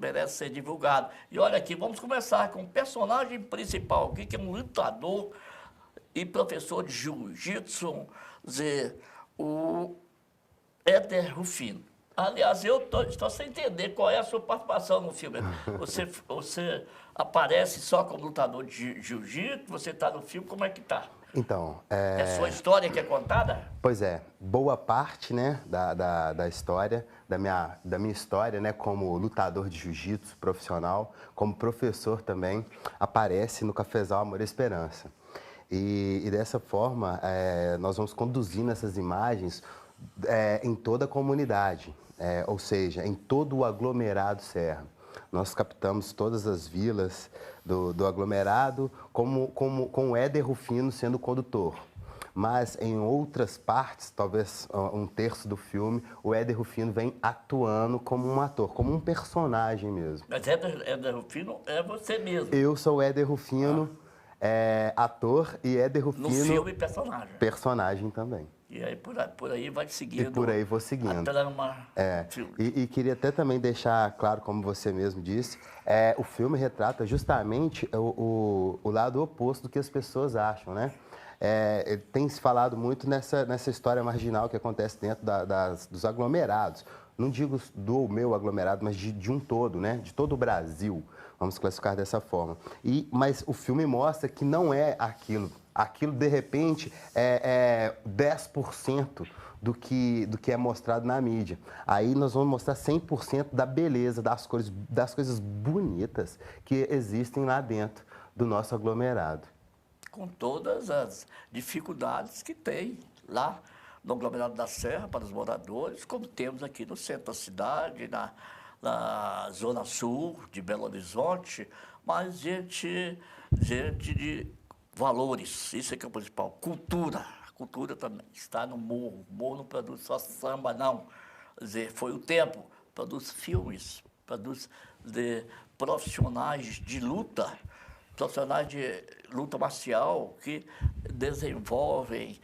merece ser divulgado. E olha aqui, vamos começar com o personagem principal aqui, que é um lutador e professor de jiu-jitsu, o Éder Rufino. Aliás, eu estou sem entender qual é a sua participação no filme. Você aparece só como lutador de jiu-jitsu, você está no filme, como é que está? Então, É sua história que é contada? pois é, boa parte, né, da história, da minha história, né, como lutador de jiu-jitsu profissional, como professor também, aparece no Cafezal Amor e Esperança. E dessa forma, nós vamos conduzindo essas imagens em toda a comunidade, ou seja, em todo o aglomerado Serra. Nós captamos todas as vilas do aglomerado com o Éder Rufino sendo o condutor. Mas em outras partes, talvez um terço do filme, o Éder Rufino vem atuando como um ator, como um personagem mesmo. Mas Éder Rufino é você mesmo. Eu sou o Éder Rufino, ator, e Éder Rufino... No filme, personagem. Personagem também. E aí por aí vai seguindo. E por aí vou seguindo. A trama do filme. E queria até também deixar claro, como você mesmo disse, o filme retrata justamente o lado oposto do que as pessoas acham, né? Tem se falado muito nessa história marginal que acontece dentro dos aglomerados. Não digo do meu aglomerado, mas de um todo, né? De todo o Brasil, vamos classificar dessa forma. Mas o filme mostra que não é aquilo. Aquilo, de repente, é 10% do que é mostrado na mídia. Aí nós vamos mostrar 100% da beleza, das coisas bonitas que existem lá dentro do nosso aglomerado. Com todas as dificuldades que tem lá no aglomerado da Serra para os moradores, como temos aqui no centro da cidade, na zona sul de Belo Horizonte, mas gente de valores, isso é que é o principal. Cultura, a cultura também está no morro. O morro não produz só samba, não. Quer dizer, foi o tempo, produz filmes, produz profissionais de luta marcial que desenvolvem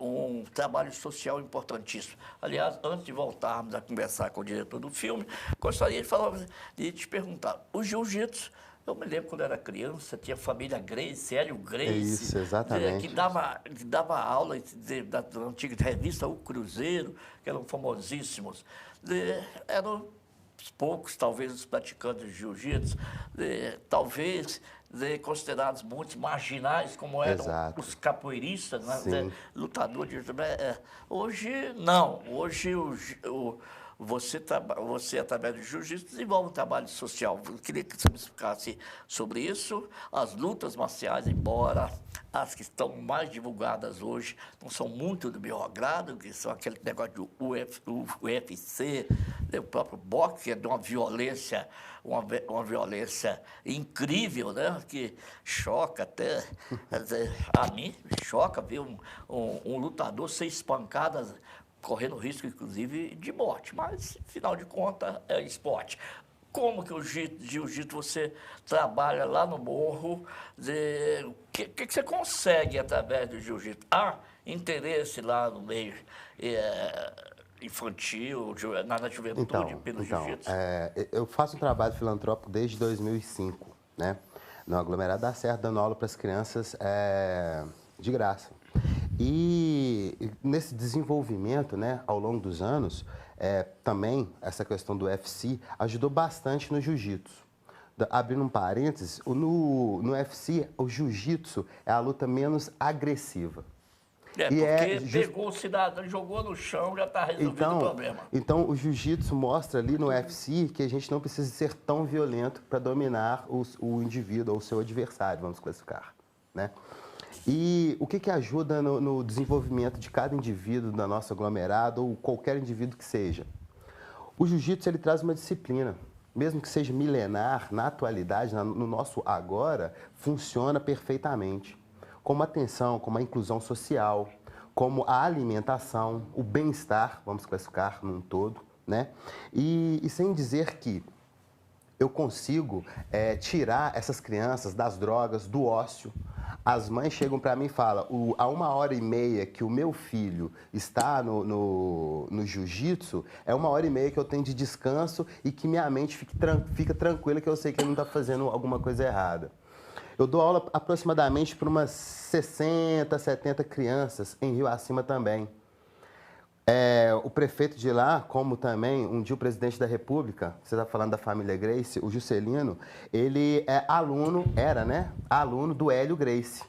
um trabalho social importantíssimo. Aliás, antes de voltarmos a conversar com o diretor do filme, gostaria de te perguntar, o jiu-jitsu, eu me lembro quando era criança, tinha a família Gracie, Hélio Gracie, Isso, exatamente. que dava aula da antiga revista O Cruzeiro, que eram famosíssimos. Eram poucos, talvez, os praticantes de jiu-jitsu, talvez considerados muito marginais, como eram os capoeiristas, né? Lutadores de jiu-jitsu. Hoje, não. Hoje, você, através do jiu-jitsu, desenvolve um trabalho social. Eu queria que você me explicasse sobre isso. As lutas marciais, embora as que estão mais divulgadas hoje não são muito do meu agrado, que são aquele negócio do UFC, o próprio boxe, que é de uma violência incrível, né? Que choca até, a mim choca ver um lutador ser espancado, correndo risco, inclusive, de morte. Mas, afinal de contas, é esporte. Como que o jiu-jitsu você trabalha lá no morro? O que você consegue através do jiu-jitsu? Há interesse lá no meio infantil, na juventude, pelo jiu-jitsu? Eu faço um trabalho filantrópico desde 2005, né? No aglomerado da Serra, dando aula para as crianças de graça. E nesse desenvolvimento, né, ao longo dos anos, também essa questão do UFC ajudou bastante no jiu-jitsu. Abrindo um parênteses, no UFC, o jiu-jitsu é a luta menos agressiva. Porque pegou o cidadão, jogou no chão, já está resolvido o problema. Então, o jiu-jitsu mostra ali no UFC que a gente não precisa ser tão violento para dominar o indivíduo ou o seu adversário, vamos classificar, né? E o que ajuda no desenvolvimento de cada indivíduo da nossa aglomerado ou qualquer indivíduo que seja? O jiu-jitsu ele traz uma disciplina, mesmo que seja milenar, na atualidade, no nosso agora, funciona perfeitamente. Como a atenção, como a inclusão social, como a alimentação, o bem-estar, vamos classificar num todo, né? E sem dizer que eu consigo tirar essas crianças das drogas, do ócio, as mães chegam para mim e falam, a 1h30 que o meu filho está no jiu-jitsu, é 1h30 que eu tenho de descanso e que minha mente fica tranquila, que eu sei que ele não está fazendo alguma coisa errada. Eu dou aula aproximadamente para umas 60, 70 crianças em Rio Acima também. O prefeito de lá, como também um dia o presidente da República, você está falando da família Gracie, o Juscelino, ele era aluno do Hélio Gracie,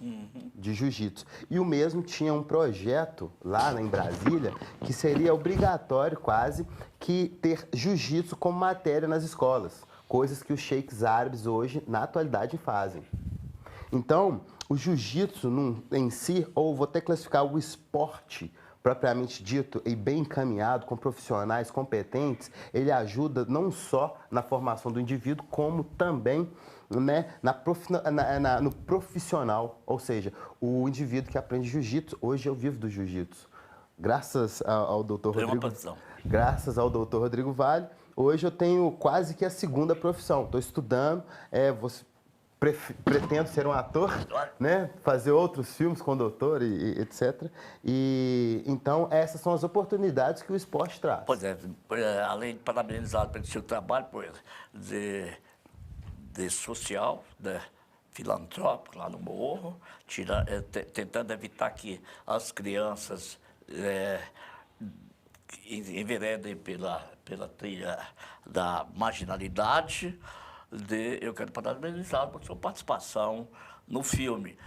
de jiu-jitsu. E o mesmo tinha um projeto lá em Brasília que seria obrigatório quase que ter jiu-jitsu como matéria nas escolas, coisas que os sheiks árabes hoje, na atualidade, fazem. Então, o jiu-jitsu em si, ou vou até classificar o esporte propriamente dito e bem encaminhado, com profissionais competentes, ele ajuda não só na formação do indivíduo, como também, né, no profissional. Ou seja, o indivíduo que aprende jiu-jitsu, hoje eu vivo do jiu-jitsu. Graças ao doutor Rodrigo Vale, hoje eu tenho quase que a segunda profissão. Estou estudando, pretendo ser um ator, né? Fazer outros filmes com o doutor e etc. E então essas são as oportunidades que o esporte traz. Pois é, além de parabenizar pelo seu trabalho de social, né, filantrópico lá no Morro, tentando evitar que as crianças enveredem pela trilha da marginalidade. Eu quero parabenizar por sua participação no filme.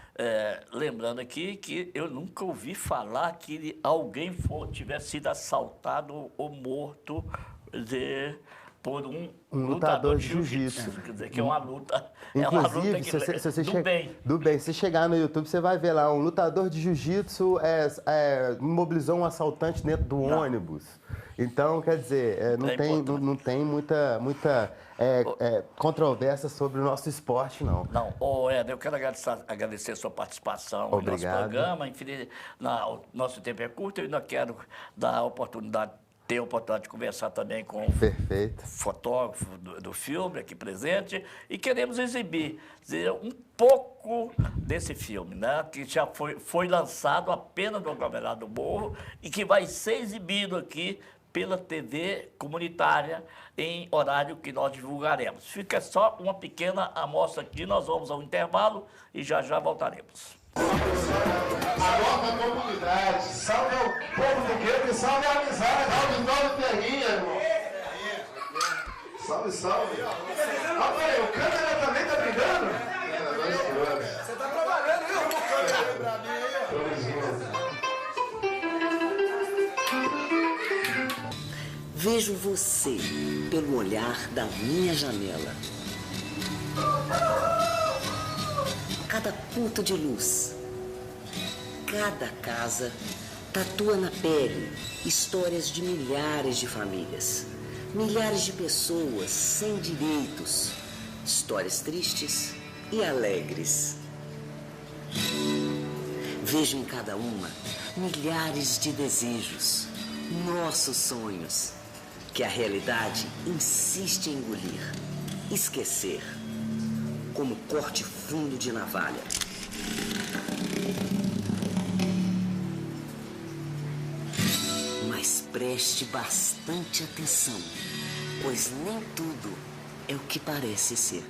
Lembrando aqui que eu nunca ouvi falar que alguém tivesse sido assaltado ou morto por um lutador de jiu-jitsu. Quer dizer, que é uma luta. Inclusive, do bem. Se chegar no YouTube, você vai ver lá, um lutador de jiu-jitsu mobilizou um assaltante dentro do ônibus. Então, quer dizer, não tem muita controvérsia sobre o nosso esporte, não. Não, Éder, eu quero agradecer a sua participação no nosso programa. O nosso tempo é curto, eu ainda quero dar a oportunidade de conversar também com o fotógrafo do filme aqui presente e queremos exibir um pouco desse filme, né, que já foi lançado apenas no aglomerado do Morro e que vai ser exibido aqui pela TV comunitária em horário que nós divulgaremos. Fica só uma pequena amostra aqui, nós vamos ao intervalo e já voltaremos. A nossa comunidade, salve ao povo do gueto e salve a amizade, salve Terrinha, irmão. Salve. Rafael, o câmera também tá brigando? Você tá trabalhando, viu? Câmera pra mim aí, Vejo você pelo olhar da minha janela. Cada ponto de luz, cada casa tatua na pele histórias de milhares de famílias, milhares de pessoas sem direitos, histórias tristes e alegres. Vejo em cada uma milhares de desejos, nossos sonhos, que a realidade insiste em engolir, esquecer, como corte fundo de navalha. Mas preste bastante atenção, pois nem tudo é o que parece ser.